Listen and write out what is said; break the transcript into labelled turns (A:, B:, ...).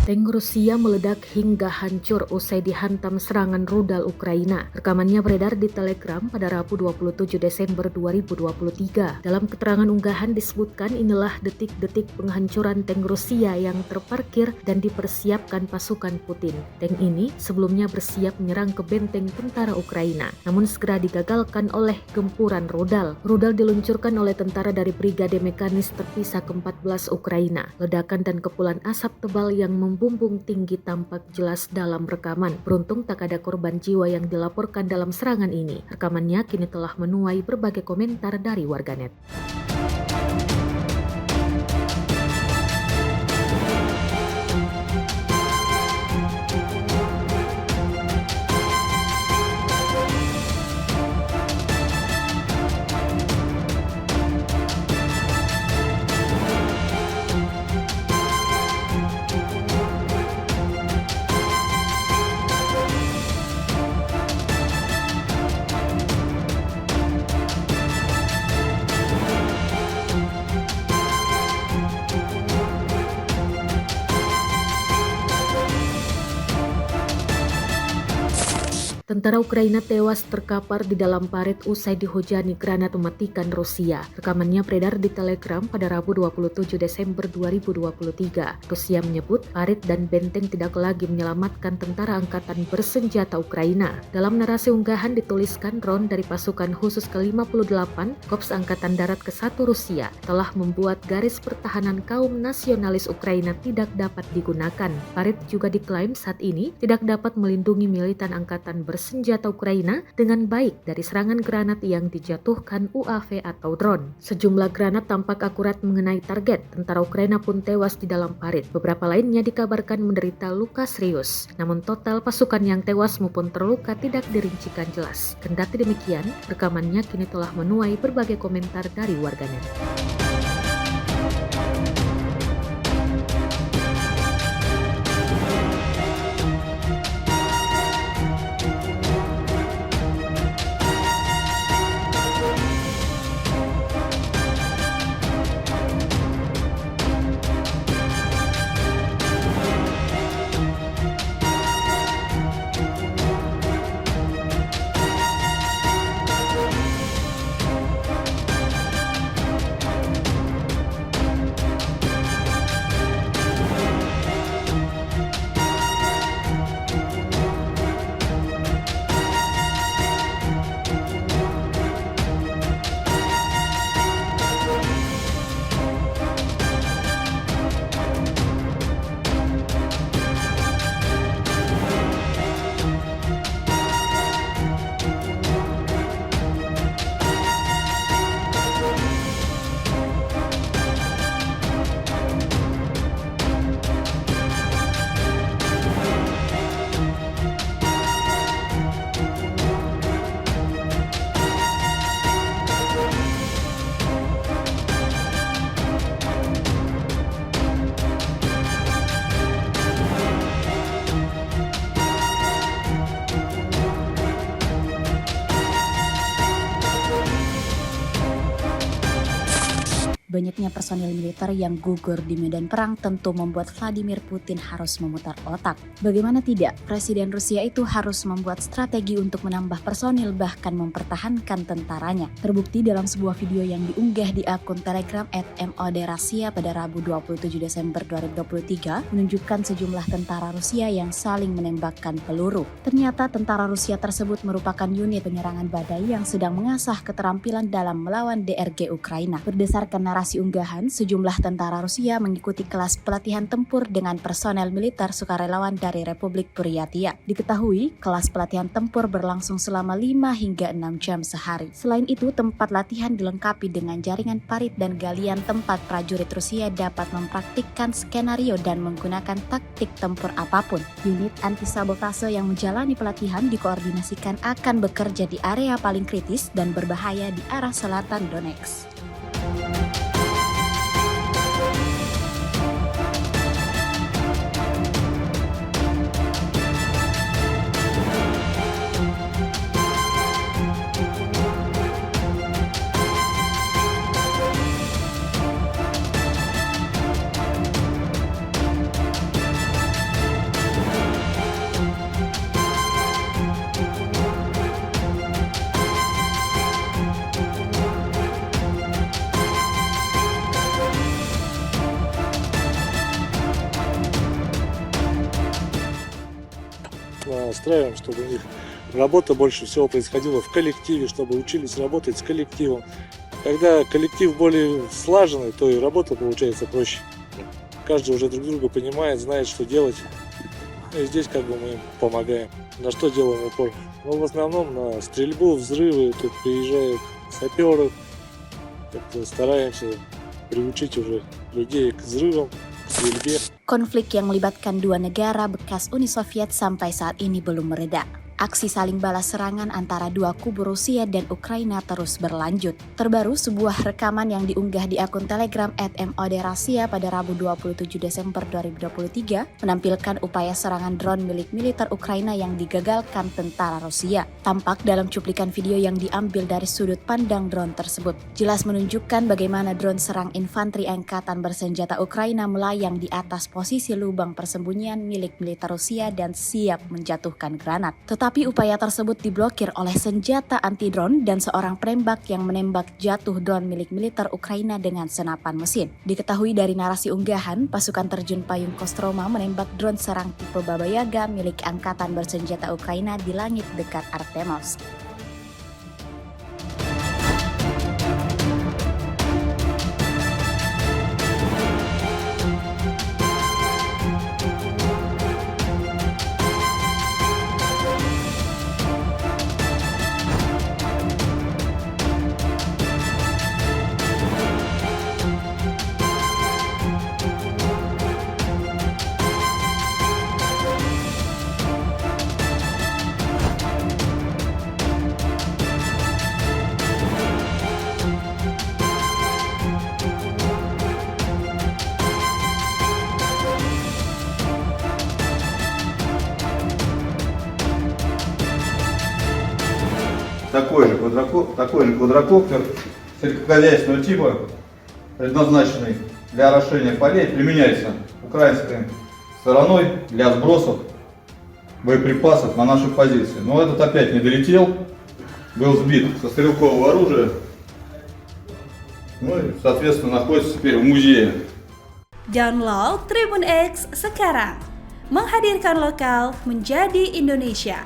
A: Tank Rusia meledak hingga hancur usai dihantam serangan rudal Ukraina. Rekamannya beredar di Telegram pada Rabu 27 Desember 2023. Dalam keterangan unggahan disebutkan inilah detik-detik penghancuran tank Rusia yang terparkir dan dipersiapkan pasukan Putin. Tank ini sebelumnya bersiap menyerang ke benteng tentara Ukraina, namun segera digagalkan oleh gempuran rudal. Rudal diluncurkan oleh tentara dari Brigade Mekanis Terpisah ke-14 Ukraina. Ledakan dan kepulan asap tebal yang membumbung tinggi tampak jelas dalam rekaman. Beruntung tak ada korban jiwa yang dilaporkan dalam serangan ini. Rekamannya kini telah menuai berbagai komentar dari warganet. Tentara Ukraina tewas terkapar di dalam parit usai dihujani granat mematikan Rusia. Rekamannya beredar di Telegram pada Rabu 27 Desember 2023. Rusia menyebut parit dan benteng tidak lagi menyelamatkan tentara angkatan bersenjata Ukraina. Dalam narasi unggahan dituliskan drone dari pasukan khusus ke-58 Korps Angkatan Darat ke-1 Rusia telah membuat garis pertahanan kaum nasionalis Ukraina tidak dapat digunakan. Parit juga diklaim saat ini tidak dapat melindungi militan angkatan bersenjata Ukraina dengan baik dari serangan granat yang dijatuhkan UAV atau drone. Sejumlah granat tampak akurat mengenai target. Tentara Ukraina pun tewas di dalam parit. Beberapa lainnya dikabarkan menderita luka serius. Namun total pasukan yang tewas maupun terluka tidak dirincikan jelas. Kendati demikian, rekamannya kini telah menuai berbagai komentar dari warganet.
B: Banyaknya personil militer yang gugur di medan perang tentu membuat Vladimir Putin harus memutar otak. Bagaimana tidak, Presiden Rusia itu harus membuat strategi untuk menambah personil bahkan mempertahankan tentaranya. Terbukti dalam sebuah video yang diunggah di akun Telegram @moderasia pada Rabu 27 Desember 2023 menunjukkan sejumlah tentara Rusia yang saling menembakkan peluru. Ternyata tentara Rusia tersebut merupakan unit penyerangan badai yang sedang mengasah keterampilan dalam melawan DRG Ukraina. Berdasarkan narasi unggahan, sejumlah tentara Rusia mengikuti kelas pelatihan tempur dengan personel militer sukarelawan dari Republik Buryatia. Diketahui, kelas pelatihan tempur berlangsung selama 5 hingga 6 jam sehari. Selain itu, tempat latihan dilengkapi dengan jaringan parit dan galian tempat prajurit Rusia dapat mempraktikkan skenario dan menggunakan taktik tempur apapun. Unit anti-sabotase yang menjalani pelatihan dikoordinasikan akan bekerja di area paling kritis dan berbahaya di arah selatan Donetsk.
C: настраиваем, чтобы у них работа больше всего происходила в коллективе, чтобы учились работать с коллективом. Когда коллектив более слаженный, то и работа получается проще. Каждый уже друг друга понимает, знает, что делать. И здесь как бы мы им помогаем. На что делаем упор? Ну, в основном на стрельбу, взрывы. Тут приезжают саперы. Как-то стараемся приучить уже людей к взрывам, к стрельбе.
B: Konflik yang melibatkan dua negara bekas Uni Soviet sampai saat ini belum mereda. Aksi saling balas serangan antara dua kubu Rusia dan Ukraina terus berlanjut. Terbaru, sebuah rekaman yang diunggah di akun Telegram @MOD_Rasia pada Rabu 27 Desember 2023 menampilkan upaya serangan drone milik militer Ukraina yang digagalkan tentara Rusia. Tampak dalam cuplikan video yang diambil dari sudut pandang drone tersebut. Jelas menunjukkan bagaimana drone serang infanteri angkatan bersenjata Ukraina melayang di atas posisi lubang persembunyian milik militer Rusia dan siap menjatuhkan granat. Tetapi upaya tersebut diblokir oleh senjata anti-drone dan seorang penembak yang menembak jatuh drone milik militer Ukraina dengan senapan mesin. Diketahui dari narasi unggahan, pasukan terjun payung Kostroma menembak drone serang tipe Baba Yaga milik angkatan bersenjata Ukraina di langit dekat Artemovsk.
D: Такой же квадрокоптер сельскохозяйственного типа, предназначенный для орошения полей, применяется украинской стороной для сбросов боеприпасов на наши позиции. Но этот опять не долетел, был сбит со стрелкового оружия, ну и, соответственно, находится теперь в музее.
E: Download Tribun X sekarang, menghadirkan lokal menjadi Indonesia.